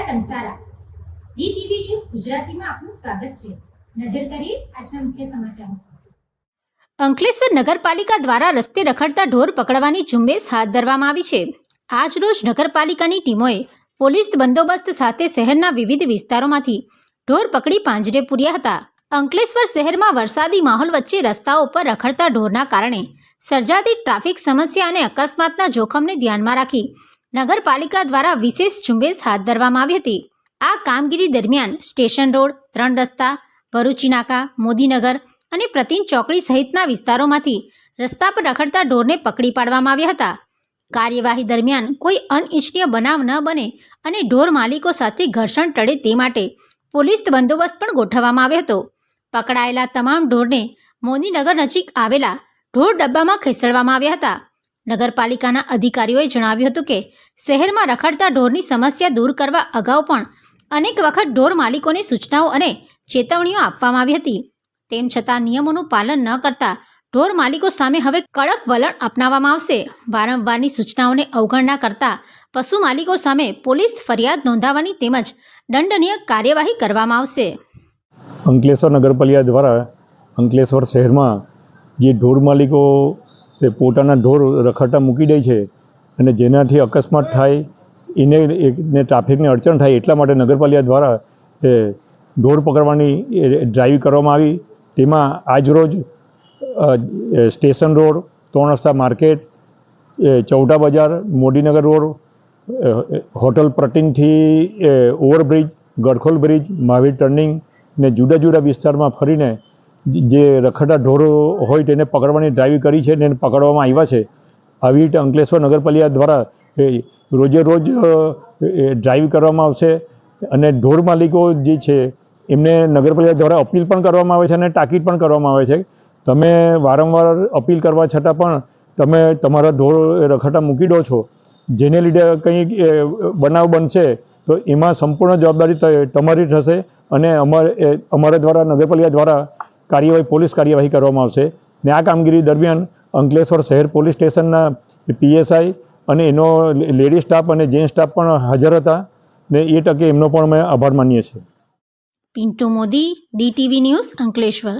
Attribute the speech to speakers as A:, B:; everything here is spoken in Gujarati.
A: કંસારા ડીટીવી ન્યૂઝ ગુજરાતીમાં આપનું સ્વાગત છે। નજર કરીએ આજના મુખ્ય સમાચારો। અંકલેશ્વર નગરપાલિકા દ્વારા રસ્તે રખડતા ઢોર પકડવાની ઝુંબેશ હાથ ધરવામાં આવી છે। આજ રોજ નગરપાલિકાની ટીમોએ પોલીસ બંદોબસ્ત સાથે શહેરના વિવિધ વિસ્તારોમાંથી ઢોર પકડી પાંજરે પૂર્યા હતા। અંકલેશ્વર શહેરમાં વરસાદી માહોલ વચ્ચે રસ્તાઓ પર રખડતા ઢોરના કારણે સર્જાતી ટ્રાફિક સમસ્યા અને અકસ્માતના જોખમને ધ્યાનમાં રાખી નગરપાલિકા દ્વારા વિશેષ ઝુંબેશ હાથ ધરવામાં આવી હતી। આ કામગીરી દરમિયાન સ્ટેશન રોડ, 3 રસ્તા, ભરૂચી નાકા, મોદીનગર અને પ્રતિન ચોકડી સહિતના વિસ્તારોમાંથી રસ્તા પર રખડતા ઢોરને પકડી પાડવામાં આવ્યા હતા। કાર્યવાહી દરમિયાન કોઈ અનિચ્છનીય બનાવ ન બને અને ઢોર માલિકો સાથે ઘર્ષણ ટળે તે માટે પોલીસ બંદોબસ્ત પણ ગોઠવવામાં આવ્યો હતો। પકડાયેલા તમામ ઢોરને મોદીનગર નજીક આવેલા ઢોર ડબ્બામાં ખસેડવામાં આવ્યા હતા। નગરપાલિકાના અધિકારીઓએ જણાવ્યું હતું કે શહેરમાં રખડતા ઢોરની સમસ્યા દૂર કરવા અગાઉ પણ અનેક વખત ઢોર માલિકોને સૂચનાઓ અને ચેતવણીઓ આપવામાં આવી હતી। તેમ છતાં નિયમોનું પાલન ન કરતા ઢોર માલિકો સામે હવે કડક વલણ અપનાવવામાં આવશે। વારંવારની સૂચનાઓને અવગણના કરતા પશુ માલિકો સામે પોલીસ ફરિયાદ નોંધાવવાની તેમજ દંડનીય કાર્યવાહી કરવામાં આવશે।
B: અંકલેશ્વર નગરપાલિકા દ્વારા અંકલેશ્વર શહેરમાં જે ઢોર માલિકો પોતાના ઢોર રખડતા મૂકી દે છે અને જેનાથી અકસ્માત થાય એને ટ્રાફિકની અડચણ થાય એટલા માટે નગરપાલિકા દ્વારા ઢોર પકડવાની ડ્રાઈવ કરવામાં આવી। તેમાં આજરોજ સ્ટેશન રોડ, 3 રસ્તા માર્કેટ, ચૌટા બજાર, મોદીનગર રોડ, હોટલ પ્રતિનથી overbridge, Gadkhol bridge, Mahavir turning ને જુદા જુદા વિસ્તારમાં ફરીને જે રખડતા ઢોરો હોય તેને પકડવાની ડ્રાઈવ કરી છે અને પકડવામાં આવ્યા છે। આવી રીતે અંકલેશ્વર નગરપાલિકા દ્વારા રોજે રોજ ડ્રાઈવ કરવામાં આવશે અને ઢોર માલિકો જે છે એમને નગરપાલિકા દ્વારા અપીલ પણ કરવામાં આવે છે અને તાકીદ પણ કરવામાં આવે છે। તમે વારંવાર અપીલ કરવા છતાં પણ તમે તમારા ઢોર રખડતા મૂકી દો છો, જેને લીધે કંઈ બનાવ બનશે તો એમાં સંપૂર્ણ જવાબદારી તમારી થશે અને અમારા દ્વારા નગરપાલિકા દ્વારા પોલીસ કાર્યવાહી કરવામાં આવશે। ને આ કામગીરી દરમિયાન અંકલેશ્વર શહેર પોલીસ સ્ટેશનના પીએસઆઈ અને એનો લેડી સ્ટાફ અને જેન્ટ સ્ટાફ પણ હાજર હતા ને એ તકે એમનો પણ અમે આભાર માનીએ છીએ।
A: Pintu Modi, DTV news, Ankleshwar.